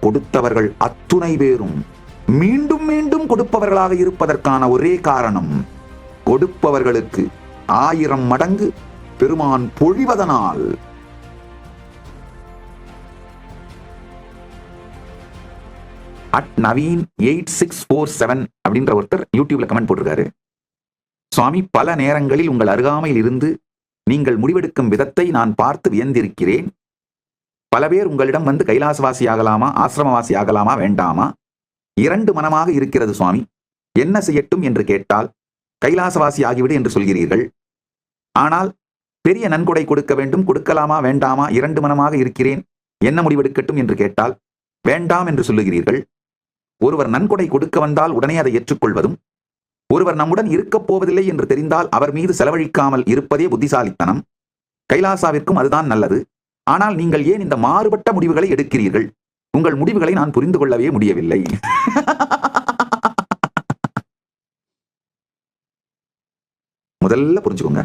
கொடுத்தவர்கள் அத்துணை பேரும் மீண்டும் மீண்டும் கொடுப்பவர்களாக இருப்பதற்கான ஒரே காரணம், கொடுப்பவர்களுக்கு 1000 மடங்கு பெருமான் பொழிவதனால். நவீன் 8647 அப்படின்ற ஒருத்தர் யூடியூப்ல கமெண்ட் போட்டிருக்காரு. சுவாமி, பல நேரங்களில் உங்கள் அருகாமையில் இருந்து நீங்கள் முடிவெடுக்கும் விதத்தை நான் பார்த்து வியந்திருக்கிறேன். பல பேர் உங்களிடம் வந்து கைலாசவாசி ஆகலாமா, ஆசிரமவாசி ஆகலாமா, வேண்டாமா, 2 மனமாக இருக்கிறது சுவாமி, என்ன செய்யட்டும் என்று கேட்டால் கைலாசவாசி ஆகிவிடு என்று சொல்கிறீர்கள். ஆனால் பெரிய நன்கொடை கொடுக்க வேண்டும், கொடுக்கலாமா வேண்டாமா, 2 மனமாக இருக்கிறேன், என்ன முடிவெடுக்கட்டும் என்று கேட்டால் வேண்டாம் என்று சொல்லுகிறீர்கள். ஒருவர் நன்கொடை கொடுக்க வந்தால் உடனே அதை ஏற்றுக்கொள்வதும், ஒருவர் நம்முடன் இருக்கப் போவதில்லை என்று தெரிந்தால் அவர் மீது செலவழிக்காமல் இருப்பதே புத்திசாலித்தனம். கைலாசாவிற்கும் அதுதான் நல்லது. ஆனால் நீங்கள் ஏன் இந்த மாறுபட்ட முடிவுகளை எடுக்கிறீர்கள்? உங்கள் முடிவுகளை நான் புரிந்து கொள்ளவே முடியவில்லை. முதல்ல புரிஞ்சுக்கோங்க,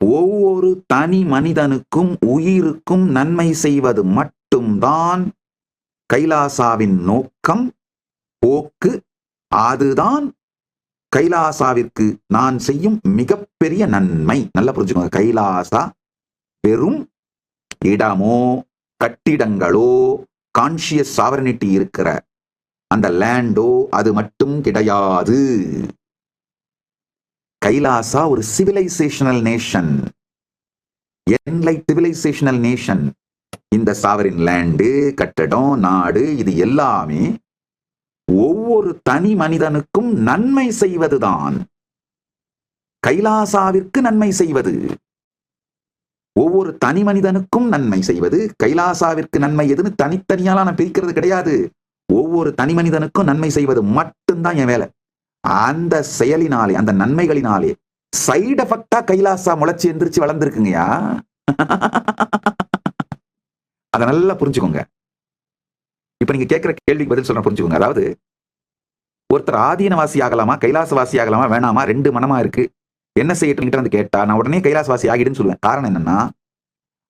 ஒவ்வொரு தனி மனிதனுக்கும் உயிருக்கும் நன்மை செய்வது மட்டும்தான் கைலாசாவின் நோக்கம், போக்கு. அதுதான் கைலாசாவிற்கு நான் செய்யும் மிகப்பெரிய நன்மை. நல்லா புரிஞ்சுக்கோங்க, கைலாசா வெறும் இடமோ கட்டிடங்களோ கான்சியஸ் சாவரனிட்டி இருக்கிற அந்த லேண்டோ அது மட்டும் கிடையாது. கைலாசா ஒரு சிவிலைசேஷனல் நேஷன், என்லைட் சிவிலைசேஷனல் நேஷன். இந்த சாவரின் லேண்டு, கட்டடம், நாடு, இது எல்லாமே ஒவ்வொரு தனி மனிதனுக்கும் நன்மை செய்வதுதான். கைலாசாவிற்கு நன்மை செய்வது, ஒவ்வொரு தனி மனிதனுக்கும் நன்மை செய்வது. கைலாசாவிற்கு நன்மை எதுன்னு தனித்தனியால நான் பிரிக்கிறது கிடையாது. ஒவ்வொரு தனி மனிதனுக்கும் நன்மை செய்வது மட்டும்தான் என் வேலை. அந்த செயலினாலே, அந்த நன்மைகளினாலே சைடு எஃபெக்டா கைலாசா முளைச்சி எந்திரிச்சு வளர்ந்துருக்குங்கயா. அதை நல்லா புரிஞ்சுக்கோங்க. இப்ப நீங்க கேட்கிற கேள்விக்கு பதில் சொல்ற புரிஞ்சுக்கோங்க. அதாவது, ஒருத்தர் ஆதீனவாசி ஆகலாமா, கைலாசவாசி ஆகலாமா, வேணாமா, 2 மனமா இருக்கு, என்ன செய்யட்டும் வந்து கேட்டா நான் உடனே கைலாசவாசி ஆகிடுன்னு சொல்லுவேன். காரணம் என்னன்னா,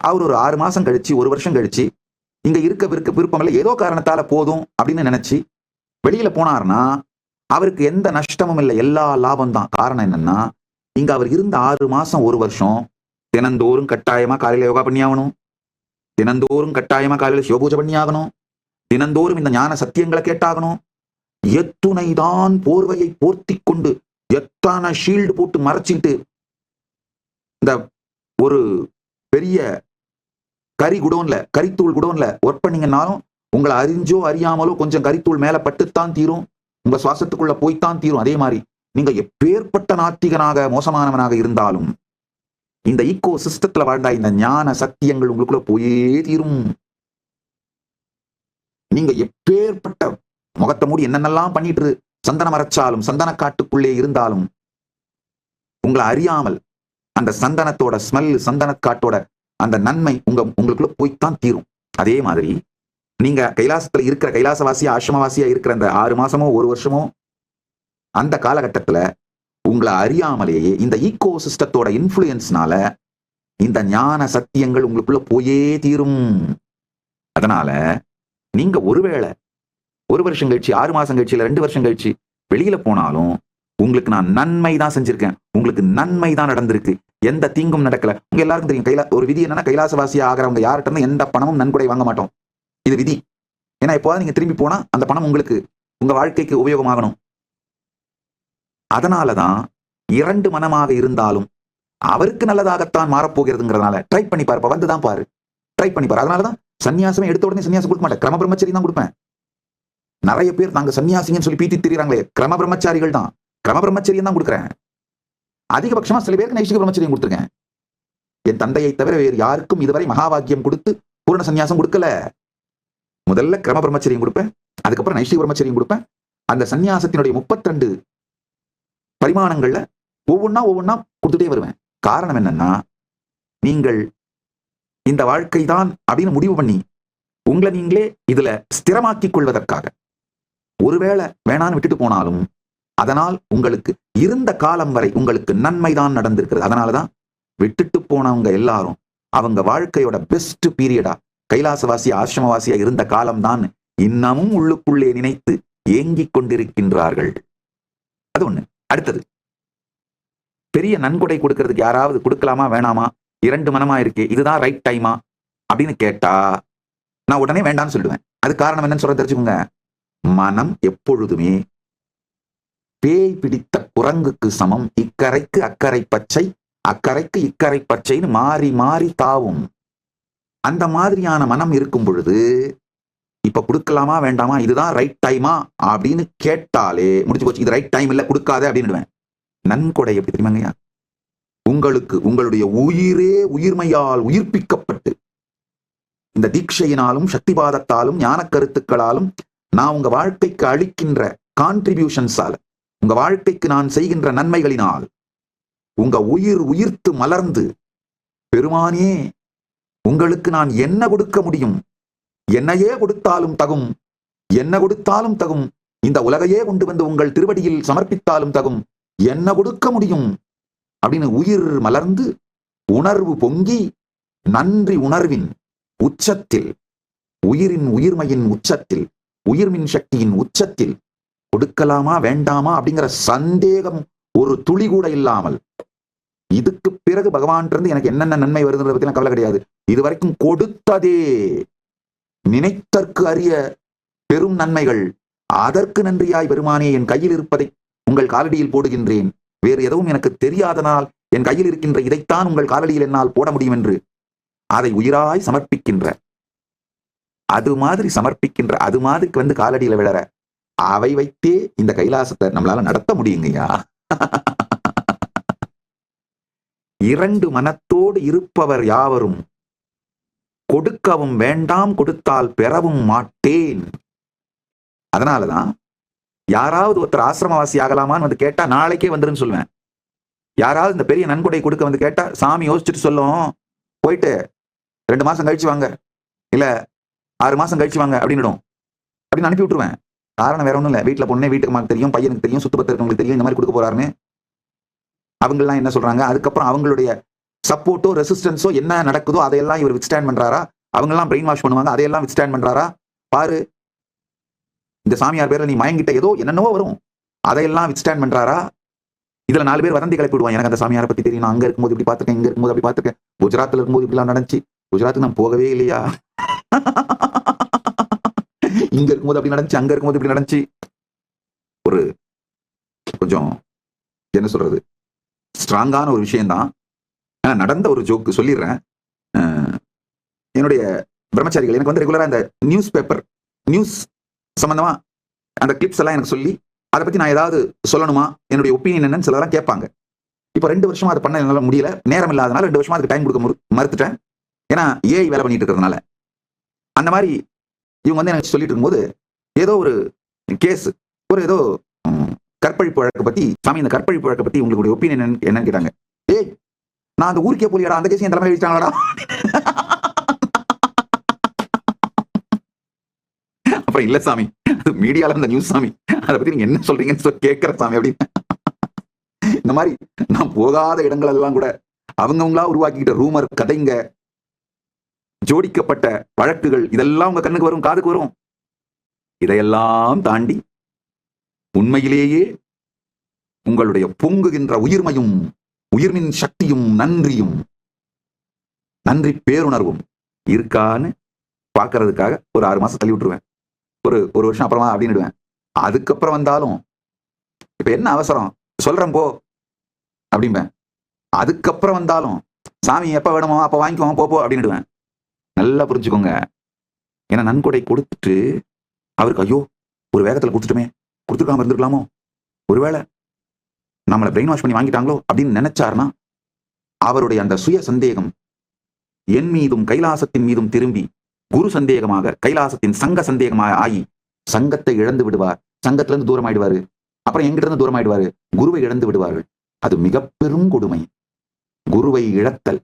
அவர் ஒரு 6 மாசம் கழிச்சு, 1 வருஷம் கழிச்சு இங்க இருக்க விருப்பம் இல்லை, ஏதோ காரணத்தால போதும் அப்படின்னு நினைச்சு வெளியில போனார்னா அவருக்கு எந்த நஷ்டமும் இல்லை, எல்லா லாபம் தான். காரணம் என்னன்னா, இங்க அவர் இருந்த 6 மாசம் 1 வருஷம் தினந்தோறும் கட்டாயமா காலையில யோகா பண்ணி ஆகணும், தினந்தோறும் கட்டாயமா காலையில சிவபூஜை பண்ணி ஆகணும், தினந்தோறும் இந்த ஞான சத்தியங்களை கேட்டாகணும். எத்துணைதான் போர்வையை போர்த்தி கொண்டு, எத்தனை ஷீல்டு போட்டு மறைச்சிட்டு இந்த ஒரு பெரிய கரித்தூள் குடோன்ல ஒர்க் பண்ணீங்கன்னாலும் உங்களை அறிஞ்சோ அறியாமலோ கொஞ்சம் கரித்தூள் மேல பட்டுத்தான் தீரும், உங்க சுவாசத்துக்குள்ள போய்த்தான் தீரும். அதே மாதிரி நீங்க எப்பேற்பட்ட நாத்திகனாக மோசமானவனாக இருந்தாலும் இந்த ஈகோ சிஸ்டத்துல வாழ்ந்தா இந்த ஞான சத்தியங்கள் உங்களுக்குள்ள போயே தீரும். நீங்க எப்பேற்பட்ட முகத்தை மூடி என்னென்னலாம் பண்ணிட்டு சந்தனம் அரைச்சாலும், சந்தன காட்டுக்குள்ளே இருந்தாலும், உங்களை அறியாமல் அந்த சந்தனத்தோட ஸ்மெல், சந்தன காட்டோட அந்த நன்மை உங்களுக்குள்ள போய்த்தான் தீரும். அதே மாதிரி நீங்க கைலாசத்துல இருக்கிற கைலாசவாசியா ஆசிரமவாசியா இருக்கிற அந்த 6 மாசமோ 1 வருஷமோ அந்த காலகட்டத்துல உங்களை அறியாமலேயே இந்த ஈகோ சிஸ்டத்தோட இன்ஃப்ளூயன்ஸ்னால இந்த ஞான சத்தியங்கள் உங்களுக்குள்ள போயே தீரும். அதனால நீங்க ஒருவேளை 1 வருஷம் கழிச்சு, 6 மாசம் கழிச்சு, இல்ல 2 வருஷம் கழிச்சு வெளியில போனாலும் உங்களுக்கு நான் நன்மை தான் செஞ்சிருக்கேன், உங்களுக்கு நன்மை தான் நடந்திருக்கு, எந்த தீங்கும் நடக்கல. உங்க எல்லாருக்கும் தெரியும், ஒரு விதி என்னன்னா, கைலாசவாசியா ஆகிறவங்க யார்கிட்ட எந்த பணமும் நன்கொடை வாங்க மாட்டோம். இது விதி. ஏன்னா எப்போது நீங்க திரும்பி போனா அந்த பணம் உங்களுக்கு உங்க வாழ்க்கைக்கு உபயோகமாகணும். அதனாலதான் 2 மனமாக இருந்தாலும் அவருக்கு நல்லதாகத்தான் மாறப்போகிறதுங்கிறதுனால ட்ரை பண்ணி பாரு, வந்துதான் பாரு, ட்ரை பண்ணி பாரு. அதனாலதான் சன்னியாசமே எடுத்த உடனே சன்னியாசம் கொடுக்க மாட்டேன், கிரம பிரம்மச்சரி தான் கொடுப்பேன். நிறைய பேர் நாங்க சன்னியாசிங்கன்னு சொல்லி பீத்தி திரிகிறாங்களே, கிரம பிரம்மச்சாரிகள் தான், கிரம பிரம்மச்சரியம் தான் கொடுக்குறேன். அதிகபட்சமா சில பேருக்கு நைஷ்டிக பிரம்மச்சரியம் கொடுத்துருக்கேன். என் தந்தையை தவிர வேறு யாருக்கும் இதுவரை மகாவாக்கியம் கொடுத்து பூரண சன்னியாசம் கொடுக்கல. முதல்ல கிரம பிரம்மச்சரியம் கொடுப்பேன், அதுக்கப்புறம் நைஷ்டிக பிரம்மச்சரியம் கொடுப்பேன். அந்த சன்னியாசத்தினுடைய 32 பரிமாணங்கள்ல ஒவ்வொன்னா கொடுத்துட்டே வருவேன். காரணம் என்னன்னா, நீங்கள் இந்த வாழ்க்கை தான் அப்படின்னு முடிவு பண்ணி உங்களை நீங்களே இதுல ஸ்திரமாக்கிக் கொள்வதற்காக ஒருவேளை வேணான்னு விட்டுட்டு போனாலும் அதனால் உங்களுக்கு இருந்த காலம் வரை உங்களுக்கு நன்மைதான் நடந்திருக்கிறது. அதனாலதான் விட்டுட்டு போனவங்க எல்லாரும் அவங்க வாழ்க்கையோட பெஸ்ட் பீரியடா கைலாசவாசி ஆசிரமவாசியா இருந்த காலம்தான் இன்னமும் உள்ளுக்குள்ளே நினைத்து ஏங்கிக் கொண்டிருக்கின்றார்கள். அது ஒண்ணு. அடுத்தது, பெரிய நன்கொடை கொடுக்கறதுக்கு யாராவது கொடுக்கலாமா வேணாமா, 2 மனமா இருக்கே, இதுதான் ரைட் டைமா அப்படின்னு கேட்டா நான் உடனே வேண்டாம்னு சொல்லுவேன். அது காரணம் என்னன்னு சொல்ல தெரிஞ்சுக்கோங்க. மனம் எப்பொழுதுமே பேய் பிடித்த குரங்குக்கு சமம். இக்கரைக்கு அக்கறை பச்சை, அக்கறைக்கு இக்கரை பச்சைன்னு மாறி மாறி தாவும். அந்த மாதிரியான மனம் இருக்கும் பொழுது இப்ப கொடுக்கலாமா வேண்டாமா, இதுதான் ரைட் டைமா அப்படின்னு கேட்டாலே முடிச்சு போச்சு. இது ரைட் டைம் இல்ல, கொடுக்காத அப்படின்னு. நன்கொடை எப்படி தெரியுமாங்கய்யா? உங்களுக்கு உங்களுடைய உயிரே உயிர்மையால் உயிர்ப்பிக்கப்பட்டு இந்த தீட்சையினாலும் சக்திபாதத்தாலும் ஞான கருத்துக்களாலும் நான் உங்க வாழ்க்கைக்கு அளிக்கின்ற கான்ட்ரிபியூஷன்ஸால, உங்க வாழ்க்கைக்கு நான் செய்கின்ற நன்மைகளினால் உங்க உயிர் உயிர்த்து மலர்ந்து, பெருமானே உங்களுக்கு நான் என்ன கொடுக்க முடியும், என்னையே கொடுத்தாலும் தகும், என்ன கொடுத்தாலும் தகும், இந்த உலகையே கொண்டு வந்து உங்கள் திருவடியில் சமர்ப்பித்தாலும் தகும், என்ன கொடுக்க முடியும் அப்படின்னு உயிர் மலர்ந்து உணர்வு பொங்கி நன்றி உணர்வின் உச்சத்தில், உயிரின் உயிர்மையின் உச்சத்தில், உயிர்மின் சக்தியின் உச்சத்தில் கொடுக்கலாமா வேண்டாமா அப்படிங்கிற சந்தேகம் ஒரு துளி கூட இல்லாமல், இதுக்கு பிறகு பகவான் இருந்து எனக்கு என்னென்ன நன்மை வருதுன்றத பத்தி கவலை கிடையாது, இதுவரைக்கும் கொடுத்ததே நினைத்தற்கு அறிய பெரும் நன்மைகள், அதற்கு நன்றியாய் பெருமானே என் கையில் இருப்பதை உங்கள் காலடியில் போடுகின்றேன், வேறு எதுவும் எனக்கு தெரியாதனால் என் கையில் இருக்கின்ற இதைத்தான் உங்கள் காலடியில் என்னால் போட முடியும் என்று அதை உயிராய் சமர்ப்பிக்கின்ற, அது மாதிரி சமர்ப்பிக்கின்ற, அது மாதிரி வந்து காலடியில விழற, அவை வைத்தே இந்த கைலாசத்தை நம்மளால நடத்த முடியுங்கய்யா. 2 மனத்தோடு இருப்பவர் யாவரும் கொடுக்கவும் வேண்டாம், கொடுத்தால் பெறவும் மாட்டேன். அதனாலதான் யாராவது ஒருத்தர் ஆசிரமவாசி ஆகலாமான்னு வந்து கேட்டா நாளைக்கே வந்துருன்னு சொல்லுவேன். யாராவது இந்த பெரிய நன்கொடை கொடுக்க வந்து கேட்டா சாமி யோசிச்சுட்டு சொல்லும், போயிட்டு 2 மாசம் கழிச்சு வாங்க, இல்ல 6 மாசம் கழிச்சு வாங்க அப்படின்னு அனுப்பி விட்டுருவேன். காரணம் வேற ஒண்ணும் இல்ல, வீட்டுல பொண்ணே வீட்டுக்கு தெரியும், பையனுக்கு தெரியும், சுத்துப்பத்து இருக்கவங்களுக்கு தெரியும் இந்த மாதிரி கொடுக்க போறாருன்னு. அவங்கெல்லாம் என்ன சொல்றாங்க, அதுக்கப்புறம் அவங்களுடைய சப்போர்ட்டோ ரெசிஸ்டன்ஸோ என்ன நடக்குதோ அதையெல்லாம் இவர் வித்ஸ்டாண்ட் பண்றாரா, அவங்கெல்லாம் பிரெயின் வாஷ் பண்ணுவாங்க, அதையெல்லாம் வித்ஸ்டாண்ட் பண்றாரா, பாரு இந்த சாமியார் பேர்ல நீ மயங்கிட்ட ஏதோ என்னென்னவோ வரும், அதையெல்லாம் வித்ஸ்டாண்ட் பண்றாரா. இதுல 4 பேர் வதந்தி கிளப்பி விடுவாங்க, எனக்கு அந்த சாமியாரை பத்தி தெரியும், நான் அங்க இருக்கும்போது இப்படி பார்த்துருக்கேன், இங்க இருக்கும்போது அப்படி பார்த்துருக்கேன், குஜராத்ல இருக்கும்போது இப்படிலாம் நடந்துச்சு, குஜராத்துக்கு நான் போகவே இல்லையா, இங்க இருக்கும்போது அப்படி நடந்துச்சு, அங்க இருக்கும்போது இப்படி நடந்துச்சு. ஒரு கொஞ்சம் என்ன சொல்றது, ஸ்ட்ராங்கான ஒரு விஷயம்தான், நடந்த ஒரு ஜோக்கு சொல்லிடுறேன். என்னுடைய பிரம்மச்சாரிகள் எனக்கு வந்து ரெகுலரா இந்த நியூஸ் பேப்பர் நியூஸ் சம்பந்தமா அந்த கிளிப்ஸ் எல்லாம் எனக்கு சொல்லி அதை பத்தி நான் ஏதாவது சொல்லணுமா, என்னுடைய ஒப்பீனியன் என்னன்னு சிலதெல்லாம் கேட்பாங்க. இப்போ 2 வருஷமா அதை பண்ண என்னால முடியல, நேரம் இல்லாதனால 2 வருஷமா அதுக்கு டைம் கொடுக்க மறுத்துட்டேன். ஏன்னா ஏஐ வேலை பண்ணிட்டு இருக்கிறதுனால. அந்த மாதிரி இவங்க வந்து எனக்கு சொல்லிட்டு இருக்கும்போது ஏதோ ஒரு கேஸ், ஒரு ஏதோ கற்பழிப்பு வழக்கை பத்தி, சாமி இந்த கற்பழிப்பு வழக்கை பத்தி உங்களுடைய ஒப்பீனியன் என்னன்னு கேட்டாங்க. ஏய் நான் அந்த ஊருக்கே போலியாடா, அந்த கேஸ் என் தலைமை வச்சாங்களாடா. அப்புறம் இல்ல சாமி, அது மீடியால இந்த நியூஸ் சாமி, அதை பத்தி நீங்க என்ன சொல்றீங்கன்னு சொல்லி கேட்கிற சாமி அப்படின்னு. இந்த மாதிரி நான் போகாத இடங்கள் எல்லாம் கூட அவங்கவுங்களா உருவாக்கிக்கிட்ட ரூமர், கதைங்க, ஜோடிக்கப்பட்ட வழக்குகள், இதெல்லாம் உங்க கண்ணுக்கு வரும், காதுக்கு வரும். இதையெல்லாம் தாண்டி உண்மையிலேயே உங்களுடைய பொங்குகின்ற உயிர்மையும் உயிர்மின் சக்தியும் நன்றியும் நன்றி பேருணர்வும் இருக்கான்னு பாக்குறதுக்காக ஒரு 6 மாசம் தள்ளி விட்டுருவேன், ஒரு வருஷம் அப்புறமா அப்படின்னுடுவேன். அதுக்கப்புறம் வந்தாலும் இப்ப என்ன அவசரம் சொல்றேன் போ அப்படிம்பேன். அதுக்கப்புறம் வந்தாலும் சாமி எப்ப வேணுமோ அப்ப வாங்கிக்குவோம் போ அப்படின்னுடுவேன். நல்லா புரிஞ்சுக்கோங்க. ஏன்னா நன்கொடை கொடுத்துட்டு அவருக்கு ஐயோ ஒரு வேகத்துல கொடுத்துட்டுமே, கொடுத்துருக்காம இருந்திருக்கலாமோ, ஒருவேளை நம்மளை பிரெயின் வாஷ் பண்ணி வாங்கிட்டாங்களோ அப்படின்னு நினைச்சாருன்னா அவருடைய அந்த சுய சந்தேகம் என் மீதும் கைலாசத்தின் மீதும் திரும்பி குரு சந்தேகமாக, கைலாசத்தின் சங்க சந்தேகமாக ஆகி சங்கத்தை இழந்து விடுவார், சங்கத்துல இருந்து தூரம் ஆயிடுவாரு, அப்புறம் எங்கிட்ட இருந்து தூரம் ஆயிடுவாரு, குருவை இழந்து விடுவார்கள். அது மிக பெரும் கொடுமை. குருவை இழத்தல்,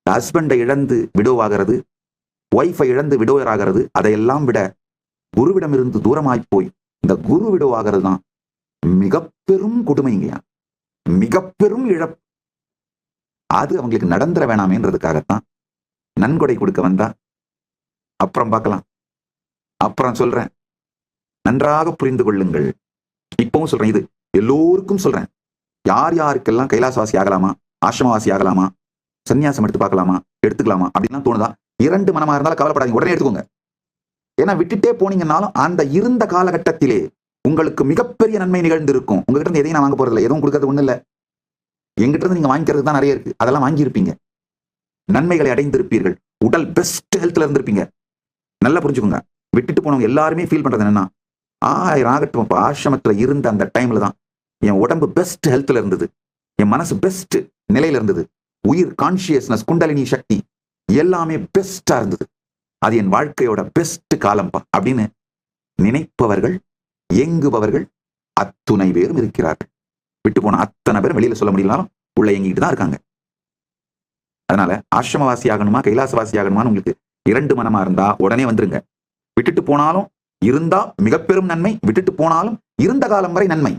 ஹஸ்பண்டை இழந்து விடோவாகிறது, ஒய்ஃபை இழந்து விடோயர் ஆகிறது, அதையெல்லாம் விட குருவிடம் இருந்து தூரமாய் போய் இந்த குரு விடோவாகிறது தான் மிக பெரும் கொடுமைங்கய்யா, மிக பெரும் இழப்பு. அது அவங்களுக்கு நடந்துட வேணாமேன்றதுக்காகத்தான் நன்கொடை கொடுக்க வந்தா அப்புறம் பார்க்கலாம், அப்புறம் சொல்றேன். நன்றாக புரிந்து கொள்ளுங்கள். இப்பவும் சொல்றேன், இது எல்லோருக்கும் சொல்றேன். யார் யாருக்கெல்லாம் கைலாசவாசி ஆகலாமா, ஆசிரமவாசி ஆகலாமா, சன்னியாசம் எடுத்து பார்க்கலாமா, எடுத்துக்கலாமா அப்படின்னா தோணுதா, 2 மனமா இருந்தாலும் கவலைப்படாதீங்க, உடனே எடுத்துக்கோங்க. ஏன்னா விட்டுட்டே போனீங்கன்னாலும் அந்த இருந்த காலகட்டத்திலே உங்களுக்கு மிகப்பெரிய நன்மை நிகழ்ந்து இருக்கும். உங்ககிட்ட இருந்து எதையும் நான் வாங்க போறது இல்லை, எதுவும் கொடுக்கறது ஒண்ணு இல்லை. எங்கிட்ட இருந்து நீங்க வாங்கிக்கிறது தான் நிறைய இருக்கு, அதெல்லாம் வாங்கியிருப்பீங்க, நன்மைகளை அடைந்திருப்பீர்கள், உடல் பெஸ்ட் ஹெல்த்ல இருந்திருப்பீங்க. நல்லா புரிஞ்சுக்கோங்க. விட்டுட்டு போனவங்க எல்லாருமே ஃபீல் பண்றது என்னன்னா, 1000 ஆகட்டும், ஆசிரமத்துல இருந்த அந்த டைம்ல தான் என் உடம்பு பெஸ்ட் ஹெல்த்ல இருந்தது, என் மனசு பெஸ்ட் நிலையில இருந்தது, உயிர் கான்சியஸ்னஸ் குண்டலினி சக்தி எல்லாமே பெஸ்டா இருந்தது, அது என் வாழ்க்கையோட பெஸ்ட் காலம்பா அப்படின்னு நினைப்பவர்கள், இயங்குபவர்கள் அத்துணை பேரும் இருக்கிறார்கள். விட்டு போன அத்தனை பேரும் வெளியில சொல்ல முடியலனாலும் உள்ள இயங்கிட்டு தான் இருக்காங்க. அதனால ஆசிரமவாசி ஆகணுமா கைலாசவாசி ஆகணுமான்னு உங்களுக்கு 2 மனமா இருந்தா உடனே வந்துருங்க. விட்டுட்டு போனாலும் இருந்தா மிக பெரும் நன்மை, விட்டுட்டு போனாலும் இருந்த காலம் வரை நன்மை.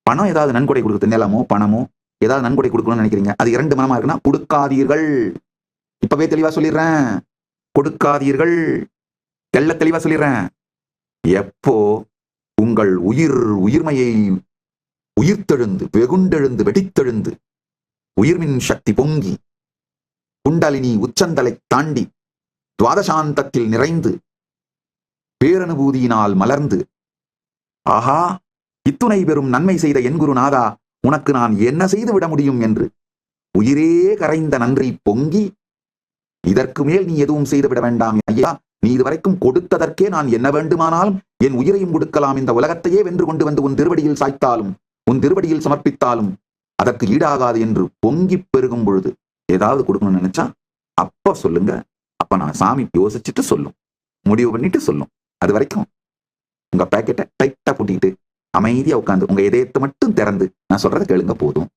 பணம் ஏதாவது நன்கொடை கொடுக்குறது, நிலமோ பணமோ ஏதாவது நன்கொடை கொடுக்கணும்னு நினைக்கிறீங்க, அது 2 மனமா இருக்குன்னா கொடுக்காதீர்கள். இப்பவே தெளிவா சொல்லிடுறேன், கொடுக்காதீர்கள். தெள்ள தெளிவா சொல்லிடுறேன். எப்போ உங்கள் உயிர்மையை உயிர்த்தெழுந்து வெகுண்டெழுந்து வெடித்தெழுந்து உயிர்மின் சக்தி பொங்கி குண்டலினி உச்சந்தலை தாண்டி துவாதசாந்தத்தில் நிறைந்து பேரனுபூதியினால் மலர்ந்து, ஆஹா இத்துணை பெரும் நன்மை செய்த என் குருநாதா உனக்கு நான் என்ன செய்து விட முடியும் என்று உயிரே கரைந்த நன்றி பொங்கி, இதற்கு மேல் நீ எதுவும் செய்து விட வேண்டாம் ஐயா, நீ இதுவரைக்கும் கொடுத்ததற்கே நான் என்ன வேண்டுமானாலும் என் உயிரையும் கொடுக்கலாம், இந்த உலகத்தையே வென்று கொண்டு வந்து உன் திருவடியில் சாய்த்தாலும் உன் திருவடியில் சமர்ப்பித்தாலும் அதற்கு ஈடாகாது என்று பொங்கி பெருகும் பொழுது ஏதாவது கொடுக்கணும்னு நினைச்சா அப்ப சொல்லுங்க. அப்ப நான் சாமி யோசிச்சுட்டு சொல்லும், முடிவு பண்ணிட்டு சொல்லும். அது வரைக்கும் உங்க பேக்கெட்டை டைட்டா பூட்டிக்கிட்டு அமைதியா உட்காந்து உங்க இதயத்தை மட்டும் திறந்து நான் சொல்றதை கேளுங்க போதும்.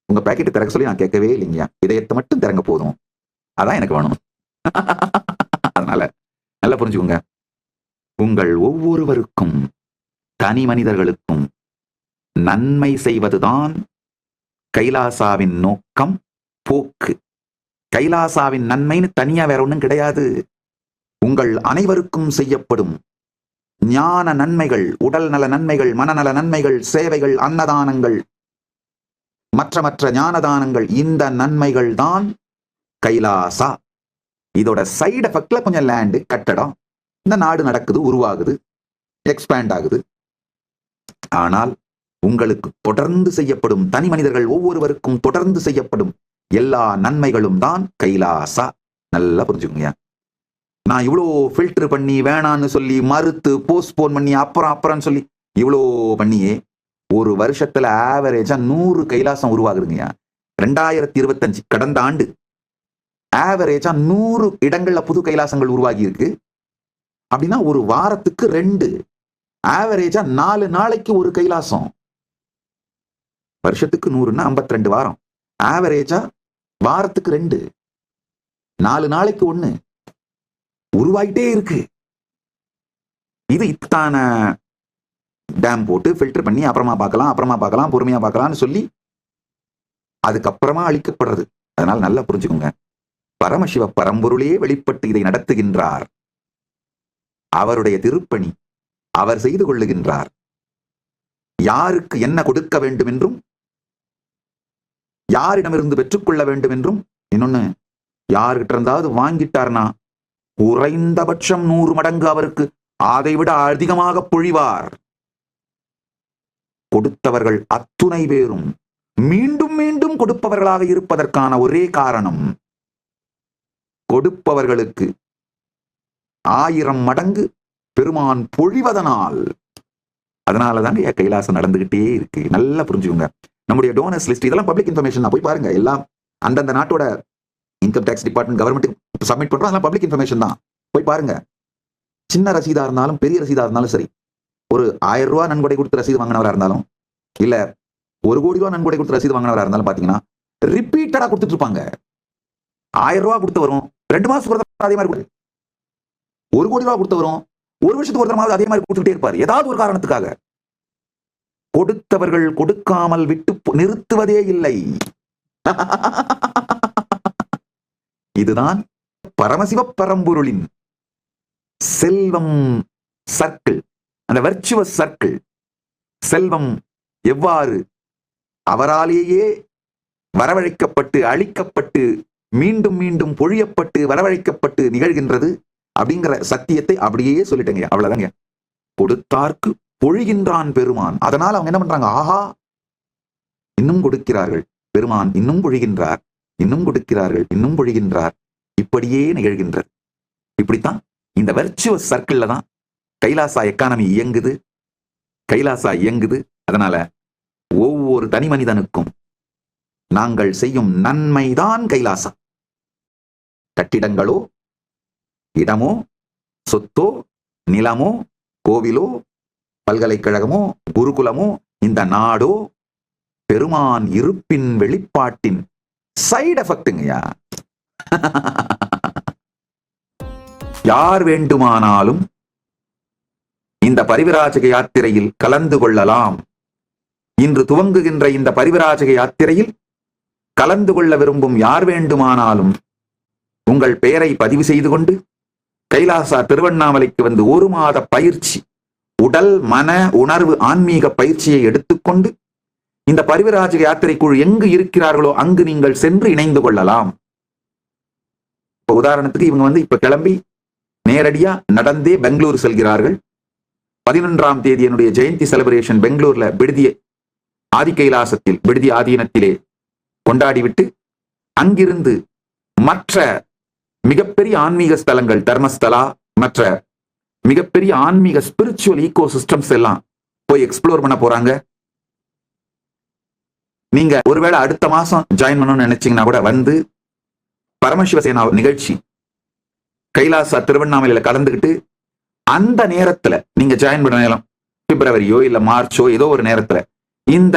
உங்க பேக்கெட்டை திறக்க சொல்லி நான் கேட்கவே இல்லைங்கயா, இதயத்தை மட்டும் திறங்க போதும், அதான் எனக்கு வேணும். அதனால நல்லா புரிஞ்சுக்கோங்க. உங்கள் ஒவ்வொருவருக்கும் தனி மனிதர்களுக்கும் நன்மை செய்வதுதான் கைலாசாவின் நோக்கம், போக்கு. கைலாசாவின் நன்மைன்னு தனியா வேற ஒண்ணும் கிடையாது. உங்கள் அனைவருக்கும் செய்யப்படும் ஞான நன்மைகள், உடல் நல நன்மைகள், மனநல நன்மைகள், சேவைகள், அன்னதானங்கள், மற்ற ஞானதானங்கள், இந்த நன்மைகள் தான் கைலாசா. இதோட சைடு எஃபெக்ட்ல கொஞ்சம் லேண்டு, கட்டடம், இந்த நாடு நடக்குது, உருவாகுது, எக்ஸ்பேண்ட் ஆகுது. ஆனால் உங்களுக்கு தொடர்ந்து செய்யப்படும், தனி மனிதர்கள் ஒவ்வொருவருக்கும் தொடர்ந்து செய்யப்படும் எல்லா நன்மைகளும் தான் கைலாசா. நல்லா புரிஞ்சுக்கோங்க. நான் இவ்வளோ ஃபில்டர் பண்ணி வேணான்னு சொல்லி மறுத்து போஸ்ட்போன் பண்ணி அப்புறம் சொல்லி இவ்வளோ பண்ணியே ஒரு வருஷத்துல ஆவரேஜா 100 கைலாசம் உருவாகுதுங்க. 2025 கடந்த ஆண்டு ஆவரேஜா 100 இடங்கள்ல புது கைலாசங்கள் உருவாகி இருக்கு. அப்படின்னா ஒரு வாரத்துக்கு 2, ஆவரேஜா 4 நாளைக்கு ஒரு கைலாசம். வருஷத்துக்கு 100ன்னா 52 வாரம், ஆவரேஜா வாரத்துக்கு 2, 4 நாளைக்கு 1 உருவாயிட்டே இருக்கு. இது இத்தான டேம் போட்டு ஃபில்டர் பண்ணி அப்புறமா பார்க்கலாம் பொறுமையா பார்க்கலாம்னு சொல்லி அதுக்கப்புறமா அளிக்கப்படுறது. அதனால நல்லா புரிஞ்சுக்கோங்க. பரமசிவ பரம்பொருளே வெளிப்பட்டு இதை நடத்துகின்றார். அவருடைய திருப்பணி அவர் செய்து கொள்ளுகின்றார். யாருக்கு என்ன கொடுக்க வேண்டும் என்றும், யாரிடமிருந்து பெற்றுக்கொள்ள வேண்டும் என்றும், இன்னொன்னு யாருகிட்ட இருந்தாவது வாங்கிட்டார்னா குறைந்தபட்சம் 100 மடங்கு அவருக்கு அதைவிட அதிகமாக பொழிவார். கொடுத்தவர்கள் அத்துணை பேரும் மீண்டும் மீண்டும் கொடுப்பவர்களாக இருப்பதற்கான ஒரே காரணம், கொடுப்பவர்களுக்கு 1000 மடங்கு பெருமான் பொழிவதனால். அதனாலதாங்க கைலாசம் நடந்துகிட்டே இருக்கு. நல்லா புரிஞ்சுக்கோங்க. நம்முடைய டோனர்ஸ் லிஸ்ட் இதெல்லாம் பப்ளிக் இன்ஃபர்மேஷன் போய் பாருங்க. எல்லாம் அந்தந்த நாட்டோட income tax department government submit பண்றோம். அதெல்லாம் பப்ளிக் இன்ஃபர்மேஷன் தான், போய் பாருங்க. சின்ன ரசீதா இருந்தாலும் பெரிய ரசீதா இருந்தாலும் சரி, ஒரு 1000 ரூபாய் நன்கொடை கொடுத்து ரசீது வாங்கினவரா இருந்தாலும் இல்ல 1 கோடி ரூபாய் நன்கொடை கொடுத்து ரசீது வாங்கினவரா இருந்தாலும் பாத்தீங்கன்னா ரிப்பீட்டடா கொடுத்துட்டு இருப்பாங்க. 1000 ரூபாய் கொடுத்து வரும், 2 மாசத்துக்கு அதே மாதிரி, 1 கோடி ரூபாய் கொடுத்து வரும், 1 வருஷத்துக்கு ஒரு தடவை அதே மாதிரி கொடுத்துட்டே இருப்பார். ஏதாவது ஒரு காரணத்துக்காக. கொடுத்தவர்கள் கொடுக்காமல் விட்டு நிறுத்துவதே இல்லை. இதுதான் பரமசிவ பரம்பொருளின் செல்வம் சர்க்கிள், அந்த வர்ச்சுவஸ் சர்க்கிள், செல்வம் எவ்வாறு அவராலேயே வரவழைக்கப்பட்டு அழிக்கப்பட்டு மீண்டும் மீண்டும் பொழியப்பட்டு வரவழைக்கப்பட்டு நிகழ்கின்றது அப்படிங்கிற சத்தியத்தை அப்படியே சொல்லிட்டேங்க. அவ்வளவுதாங்க. கொடுத்தார்க்கு பொழிகின்றான் பெருமான். அதனால அவங்க என்ன பண்றாங்க, ஆஹா இன்னும் கொடுக்கிறார்கள், பெருமான் இன்னும் பொழிகின்றார், இன்னும் கொடுக்கிறார்கள், இன்னும் பொழிகின்றார், இப்படியே நிகழ்கின்றது. இப்படித்தான் இந்த வெர்ச்சுவஸ் சர்க்கிள்ல தான் கைலாசா எக்கானமி இயங்குது, கைலாசா இயங்குது. அதனால ஒவ்வொரு தனி மனிதனுக்கும் நாங்கள் செய்யும் நன்மைதான் கைலாசா. கட்டிடங்களோ இடமோ சொத்தோ நிலமோ கோவிலோ பல்கலைக்கழகமோ குருகுலமோ இந்த நாடோ பெருமான் இருப்பின் வெளிப்பாட்டின் சைடு எஃபெக்ட்டுங்கய்யா. யார் வேண்டுமானாலும் இந்த பரிவிராஜக யாத்திரையில் கலந்து கொள்ளலாம். இன்று துவங்குகின்ற இந்த பரிவிராஜக யாத்திரையில் கலந்து கொள்ள விரும்பும் யார் வேண்டுமானாலும் உங்கள் பெயரை பதிவு செய்து கொண்டு கைலாசா திருவண்ணாமலைக்கு வந்து 1 மாத பயிற்சி, உடல் மன உணர்வு ஆன்மீக பயிற்சியை எடுத்துக்கொண்டு இந்த பரிவிராஜக யாத்திரை குழு எங்கு இருக்கிறார்களோ அங்கு நீங்கள் சென்று இணைந்து கொள்ளலாம். இப்ப உதாரணத்துக்கு இவங்க வந்து இப்ப கிளம்பி நேரடியா நடந்தே பெங்களூர் செல்கிறார்கள். 11ஆம் தேதி என்னுடைய ஜெயந்தி செலிப்ரேஷன் பெங்களூர்ல விடுதி ஆதி கைலாசத்தில் விடுதி ஆதீனத்திலே கொண்டாடிவிட்டு அங்கிருந்து மற்ற மிகப்பெரிய ஆன்மீக ஸ்தலங்கள் தர்மஸ்தலா மற்ற மிகப்பெரிய ஆன்மீக ஸ்பிரிச்சுவல் ஈகோ சிஸ்டம்ஸ் எல்லாம் போய் எக்ஸ்ப்ளோர் பண்ண போறாங்க. நீங்க ஒருவேளை அடுத்த மாசம் ஜாயின் பண்ணணும்னு நினைச்சீங்கன்னா கூட வந்து பரமசிவசேனா நிகழ்ச்சி கைலாசா திருவண்ணாமலையில கலந்துக்கிட்டு அந்த நேரத்துல நீங்க ஜாயின் பண்ண நேரம் பிப்ரவரியோ இல்ல மார்ச்சோ ஏதோ ஒரு நேரத்துல இந்த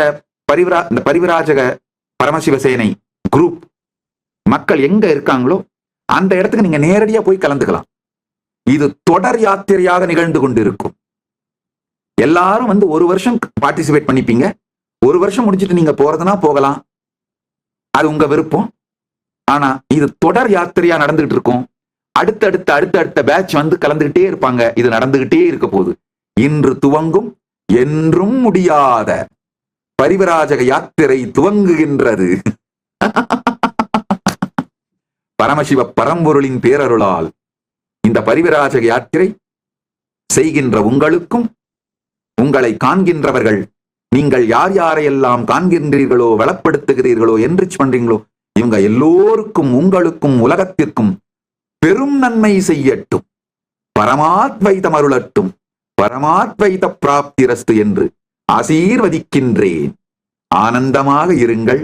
பரிவிராஜக பரமசிவசேனை குரூப் மக்கள் எங்க இருக்காங்களோ அந்த இடத்துக்கு நீங்க நேரடியா போய் கலந்துக்கலாம். இது தொடர் யாத்திரையாக நிகழ்ந்து கொண்டிருக்கும். எல்லாரும் வந்து 1 வருஷம் பார்ட்டிசிபேட் பண்ணிப்பீங்க. 1 வருஷம் முடிச்சுட்டு நீங்க போறதுனா போகலாம், அது உங்க விருப்பம். ஆனா இது தொடர் யாத்திரையா நடந்துகிட்டு இருக்கும். அடுத்தடுத்த பேட்ச் வந்து கலந்துகிட்டே இருப்பாங்க. இது நடந்துகிட்டே இருக்க போகுது. இன்று துவங்கும் என்றும் முடியாத பரிவிராஜக யாத்திரை துவங்குகின்றது. பரமசிவ பரம்பொருளின் பேரருளால் இந்த பரிவிராஜக யாத்திரை செய்கின்ற உங்களுக்கும் உங்களை காண்கின்றவர்கள் நீங்கள் யார் யாரையெல்லாம் காண்கின்றீர்களோ வளப்படுத்துகிறீர்களோ என்ரிச் பண்றீங்களோ இவங்க எல்லோருக்கும் உங்களுக்கும் உலகத்திற்கும் பெரும் நன்மை செய்யட்டும், பரமாத்வைதம் அருளட்டும், பரமாத்வைத பிராப்திரஸ்து என்று ஆசீர்வதிக்கின்றேன். ஆனந்தமாக இருங்கள்.